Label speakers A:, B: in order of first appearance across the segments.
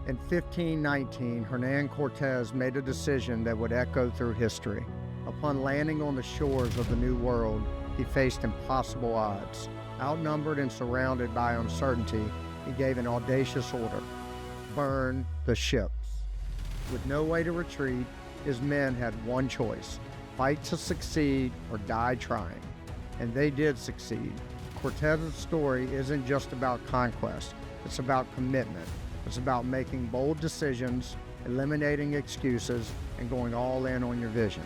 A: In 1519, Hernan Cortez made a decision that would echo through history. Upon landing on the shores of the New World, he faced impossible odds. Outnumbered and surrounded by uncertainty, he gave an audacious order: burn the ships. With no way to retreat, his men had one choice: fight to succeed or die trying. And they did succeed. Cortez's story isn't just about conquest, it's about commitment. It's about making bold decisions, eliminating excuses, and going all in on your vision.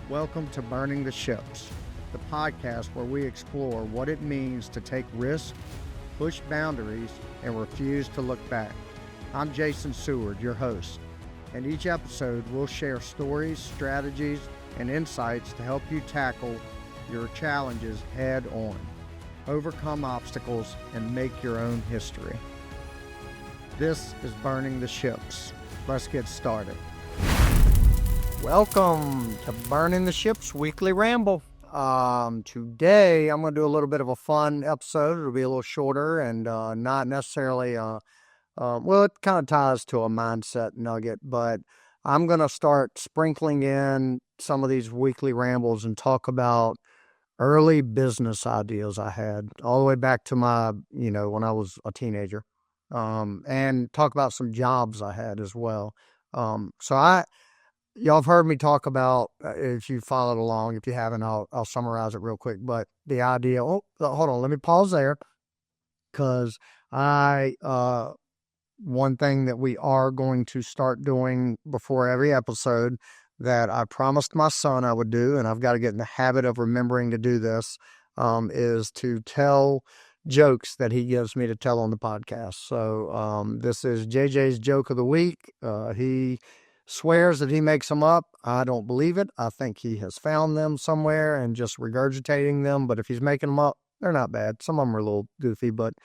A: Welcome to Burning the Ships, the podcast where we explore what it means to take risks, push boundaries, and refuse to look back. I'm Jason Seward, your host, and each episode we'll share stories, strategies, and insights to help you tackle your challenges head on, overcome obstacles, and make your own history. This is Burning the Ships. Let's get started. Welcome to Burning the Ships Weekly Ramble. Today I'm going to do a little bit of a fun episode. It'll be a little shorter and not necessarily, well, it kind of ties to a mindset nugget, but I'm going to start sprinkling in some of these weekly rambles and talk about early business ideas I had all the way back to my, when I was a teenager. And talk about some jobs I had as well. Y'all have heard me talk about, if you followed along, if you haven't, I'll summarize it real quick. But the idea, hold on, let me pause there. Cause one thing that we are going to start doing before every episode that I promised my son I would do, and I've got to get in the habit of remembering to do this, is to tell jokes that he gives me to tell on the podcast. So this is JJ's joke of the week. He swears that he makes them up. I don't believe it. I think he has found them somewhere and just regurgitating them. But if he's making them up, they're not bad. Some of them are a little goofy, but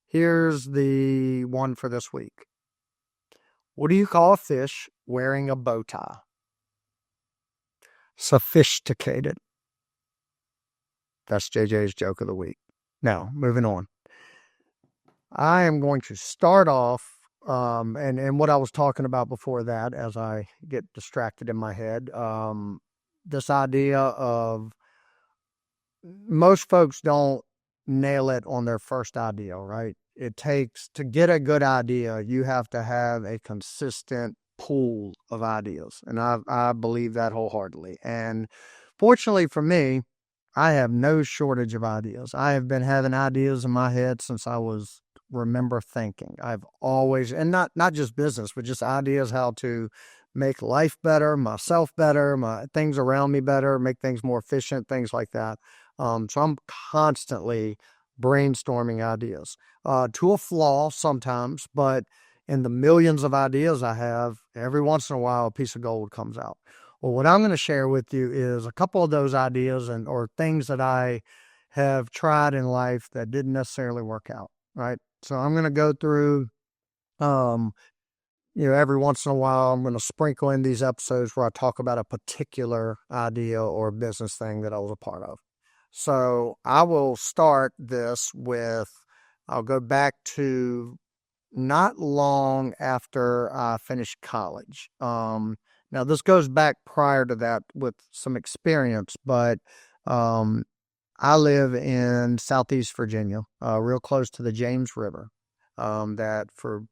A: here's the one for this week. What do you call a fish wearing a bow tie? Sophisticated. That's JJ's joke of the week. Now, moving on. I am going to start off, and what I was talking about before that, as I get distracted in my head, this idea of most folks don't nail it on their first idea, right? It takes, to get a good idea, you have to have a consistent pool of ideas. And I believe that wholeheartedly. And fortunately for me, I have no shortage of ideas. I have been having ideas in my head since I remember thinking. I've always, and not just business, but just ideas how to make life better, myself better, my things around me better, make things more efficient, things like that. So I'm constantly brainstorming ideas, to a flaw sometimes, but in the millions of ideas I have, every once in a while, a piece of gold comes out. Well, what I'm going to share with you is a couple of those ideas or things that I have tried in life that didn't necessarily work out, right? So I'm going to go through, every once in a while, I'm going to sprinkle in these episodes where I talk about a particular idea or business thing that I was a part of. So I will start this with, I'll go back to not long after I finished college. Now, this goes back prior to that with some experience, but I live in Southeast Virginia, real close to the James River. That for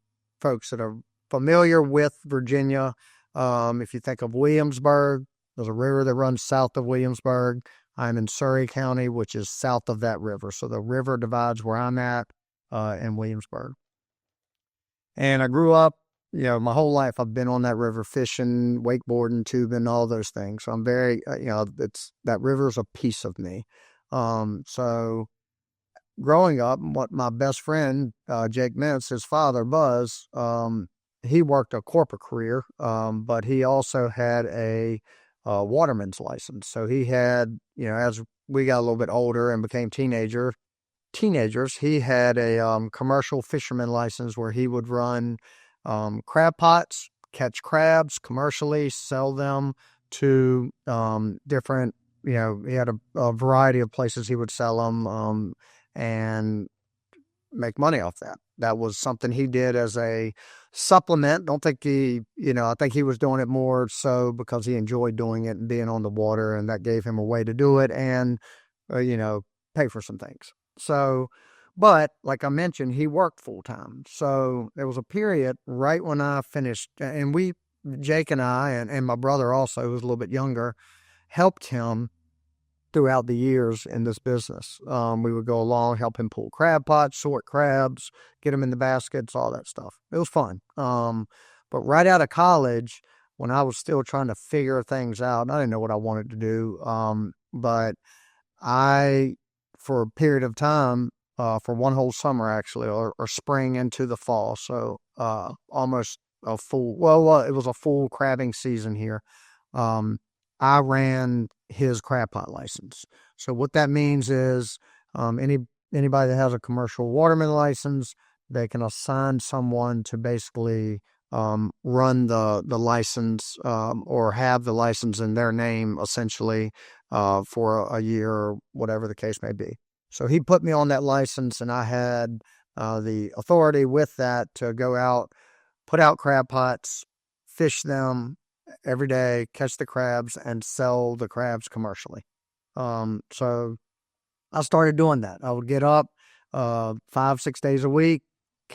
A: folks that are familiar with Virginia, if you think of Williamsburg, there's a river that runs south of Williamsburg. I'm in Surrey County, which is south of that river. So the river divides where I'm at in Williamsburg. And I grew up, my whole life I've been on that river fishing, wakeboarding, tubing, all those things. So I'm very, that river's a piece of me. So growing up, what my best friend, Jake Mintz, his father, Buzz, he worked a corporate career, but he also had a waterman's license. So he had, as we got a little bit older and became teenagers, he had a commercial fisherman license where he would run crab pots, catch crabs commercially, sell them to different, he had a variety of places he would sell them and make money off that. That was something he did as a supplement. Don't think he, I think he was doing it more so because he enjoyed doing it and being on the water, and that gave him a way to do it and, uh, you know, pay for some things. So, but like I mentioned, he worked full time. So there was a period right when I finished, and Jake and I, and my brother also, who was a little bit younger, helped him throughout the years in this business. We would go along, help him pull crab pots, sort crabs, get them in the baskets, all that stuff. It was fun. But right out of college, when I was still trying to figure things out, I didn't know what I wanted to do. But I, for a period of time, for one whole summer actually, or spring into the fall, so almost a full, it was a full crabbing season here. Um, I ran his crab pot license. So what that means is, anybody that has a commercial waterman license, they can assign someone to basically run the license, or have the license in their name essentially, for a year or whatever the case may be. So he put me on that license, and I had the authority with that to go out, put out crab pots, fish them every day, catch the crabs, and sell the crabs commercially. So I started doing that. I would get up 5, 6 days a week.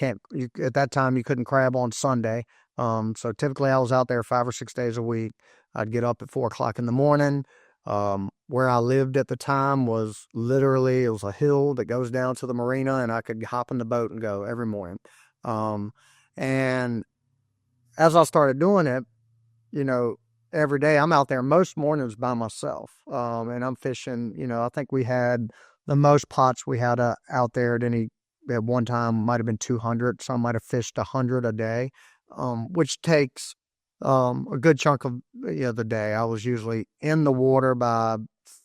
A: At that time you couldn't crab on Sunday. So typically I was out there 5 or 6 days a week. I'd get up at 4 o'clock in the morning. Where I lived at the time was literally, it was a hill that goes down to the marina, and I could hop in the boat and go every morning. Um, and as I started doing it, you know, every day I'm out there most mornings by myself. And I'm fishing, I think we had the most pots we had out there at one time might have been 200. Some might have fished 100 a day, which takes a good chunk of the day. I was usually in the water by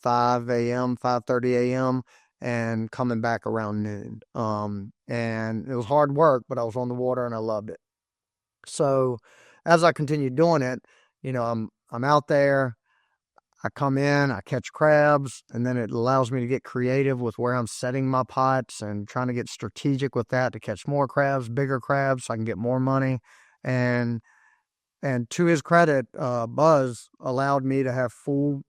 A: 5 a.m., 5:30 a.m., and coming back around noon. And it was hard work, but I was on the water and I loved it. So as I continued doing it, I'm out there. I come in, I catch crabs, and then it allows me to get creative with where I'm setting my pots and trying to get strategic with that to catch more crabs, bigger crabs, so I can get more money. And and to his credit, Buzz allowed me to have full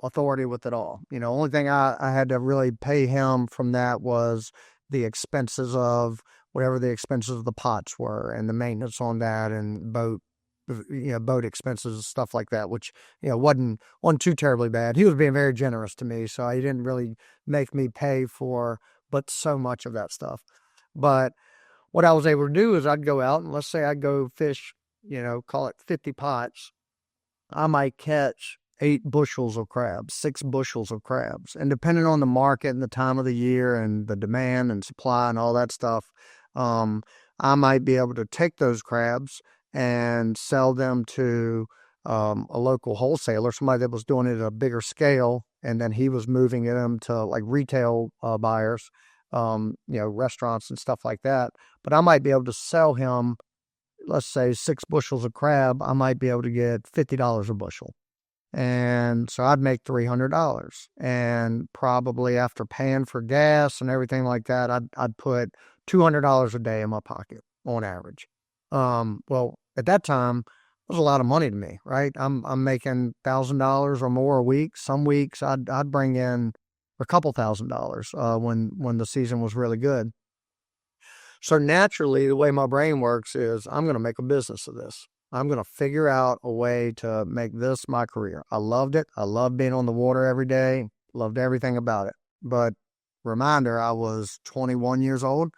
A: authority with it all. Only thing I had to really pay him from that was the expenses of whatever the expenses of the pots were, and the maintenance on that, and boat expenses, stuff like that, which wasn't too terribly bad. He was being very generous to me, so he didn't really make me pay for but so much of that stuff. But what I was able to do is I'd go out, and let's say I'd go fish, call it 50 pots. I might catch 8 bushels of crabs, 6 bushels of crabs. And depending on the market and the time of the year and the demand and supply and all that stuff, I might be able to take those crabs and sell them to a local wholesaler, somebody that was doing it at a bigger scale, and then he was moving them to like retail buyers, restaurants and stuff like that. But I might be able to sell him, let's say 6 bushels of crab. I might be able to get $50 a bushel. And so I'd make $300. And probably after paying for gas and everything like that, I'd put $200 a day in my pocket on average. Well, at that time, it was a lot of money to me, right? I'm making $1,000 or more a week. Some weeks I'd bring in a couple $1,000 when the season was really good. So naturally, the way my brain works is I'm going to make a business of this. I'm going to figure out a way to make this my career. I loved it. I loved being on the water every day. Loved everything about it. But reminder, I was 21 years old.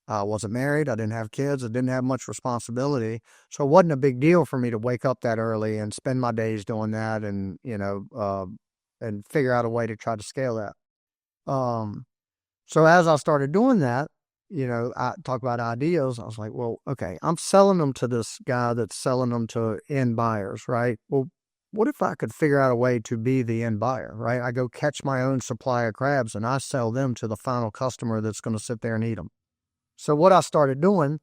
A: I wasn't married. I didn't have kids. I didn't have much responsibility. So it wasn't a big deal for me to wake up that early and spend my days doing that, and, and figure out a way to try to scale that. So as I started doing that, I talk about ideas. I was like, well, okay, I'm selling them to this guy that's selling them to end buyers, right? Well, what if I could figure out a way to be the end buyer, right? I go catch my own supply of crabs and I sell them to the final customer that's going to sit there and eat them. So what I started doing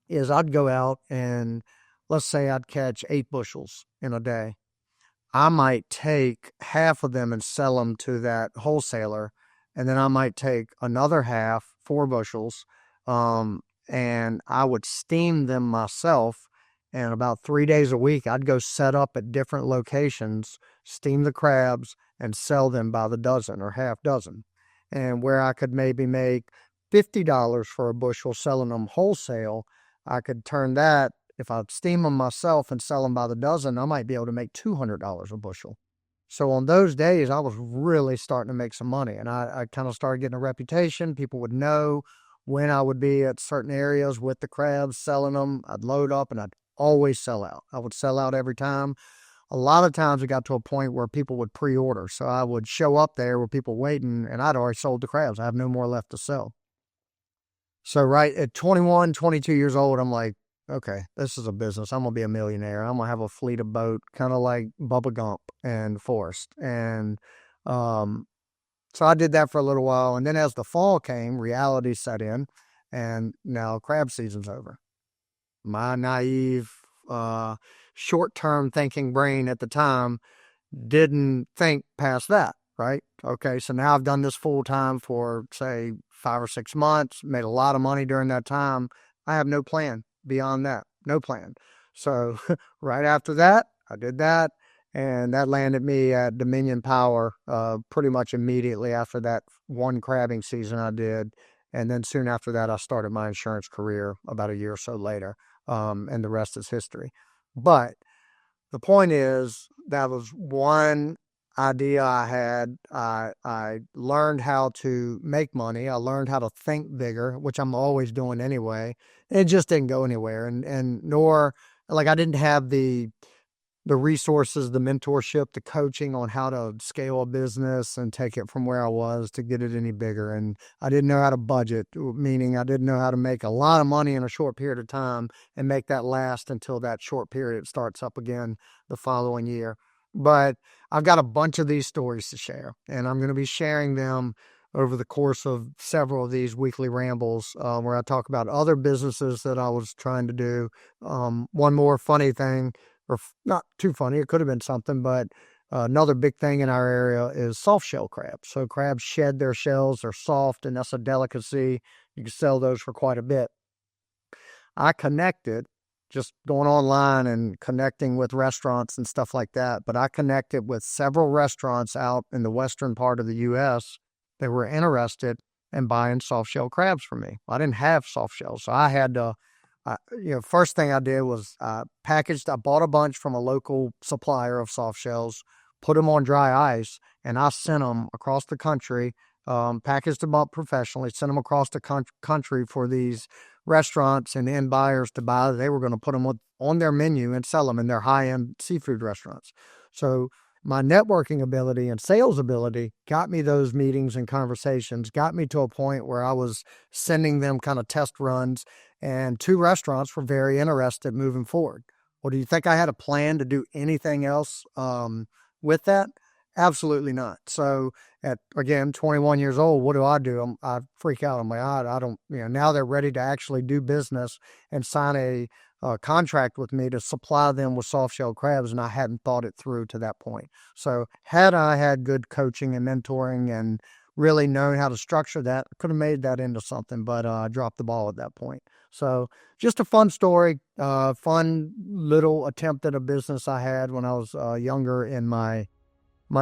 A: is I'd go out and let's say I'd catch 8 bushels in a day. I might take half of them and sell them to that wholesaler. And then I might take another half, 4 bushels, And I would steam them myself. And about 3 days a week, I'd go set up at different locations, steam the crabs, and sell them by the dozen or half dozen. And where I could maybe make $50 for a bushel selling them wholesale, I could turn that, if I steam them myself and sell them by the dozen, I might be able to make $200 a bushel. So on those days, I was really starting to make some money, and I kind of started getting a reputation. People would know when I would be at certain areas with the crabs, selling them. I'd load up and I'd always sell out. I would sell out every time. A lot of times it got to a point where people would pre-order. So I would show up there with people waiting, and I'd already sold the crabs. I have no more left to sell. So right at 21, 22 years old, I'm like, okay, this is a business. I'm going to be a millionaire. I'm going to have a fleet of boat, kind of like Bubba Gump and Forrest. And so I did that for a little while. And then as the fall came, reality set in, and now crab season's over. My naive, short-term thinking brain at the time didn't think past that, right? Okay, so now I've done this full time for, say, 5 or 6 months, made a lot of money during that time. I have no plan beyond that, no plan. So right after that, I did that, and that landed me at Dominion Power pretty much immediately after that one crabbing season I did. And then soon after that, I started my insurance career about a year or so later, and the rest is history. But the point is, that was one idea I had. I learned how to make money. I learned how to think bigger, which I'm always doing anyway. It just didn't go anywhere. And nor, like, I didn't have the resources, the mentorship, the coaching on how to scale a business and take it from where I was to get it any bigger. And I didn't know how to budget, meaning I didn't know how to make a lot of money in a short period of time and make that last until that short period starts up again the following year. But I've got a bunch of these stories to share, and I'm going to be sharing them over the course of several of these weekly rambles, where I talk about other businesses that I was trying to do. One more funny thing, or not too funny, it could have been something, but another big thing in our area is soft shell crabs. So crabs shed their shells, they're soft, and that's a delicacy. You can sell those for quite a bit. I connected, just going online and connecting with restaurants and stuff like that, but I connected with several restaurants out in the western part of the U.S. that were interested in buying soft shell crabs from me. I didn't have soft shells, so I had to, first thing I did was I bought a bunch from a local supplier of soft shells, put them on dry ice, and I sent them across the country, packaged them up professionally, sent them across the country for these restaurants and end buyers to buy. They were going to put them on their menu and sell them in their high-end seafood restaurants. So my networking ability and sales ability got me those meetings and conversations, got me to a point where I was sending them kind of test runs, and 2 restaurants were very interested moving forward. Well, do you think I had a plan to do anything else with that? Absolutely not. So at, again, 21 years old, what do? I freak out. I'm like, I don't, now they're ready to actually do business and sign a contract with me to supply them with soft shell crabs, and I hadn't thought it through to that point. So had I had good coaching and mentoring and really known how to structure that, I could have made that into something, but I dropped the ball at that point. So just a fun story, fun little attempt at a business I had when I was younger in my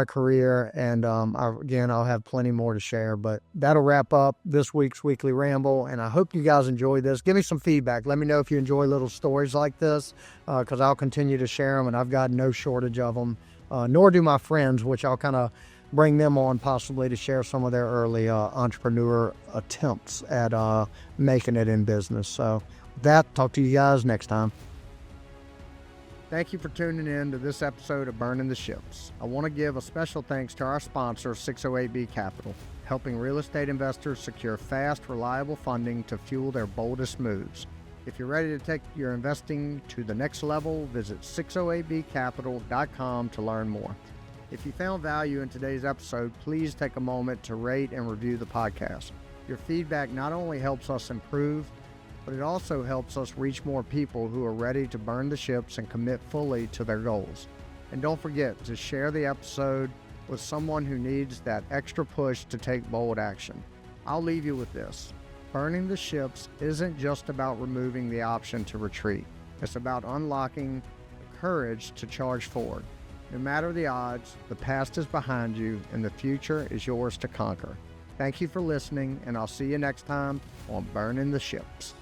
A: career. And I'll have plenty more to share, but that'll wrap up this week's weekly ramble. And I hope you guys enjoy this. Give me some feedback. Let me know if you enjoy little stories like this, because I'll continue to share them, and I've got no shortage of them, nor do my friends, which I'll kind of bring them on possibly to share some of their early entrepreneur attempts at making it in business. So with that, talk to you guys next time. Thank you for tuning in to this episode of Burning the Ships. I want to give a special thanks to our sponsor, 608B Capital, helping real estate investors secure fast, reliable funding to fuel their boldest moves. If you're ready to take your investing to the next level, visit 608bcapital.com to learn more. If you found value in today's episode, please take a moment to rate and review the podcast. Your feedback not only helps us improve, but it also helps us reach more people who are ready to burn the ships and commit fully to their goals. And don't forget to share the episode with someone who needs that extra push to take bold action. I'll leave you with this. Burning the ships isn't just about removing the option to retreat. It's about unlocking the courage to charge forward. No matter the odds, the past is behind you and the future is yours to conquer. Thank you for listening, and I'll see you next time on Burning the Ships.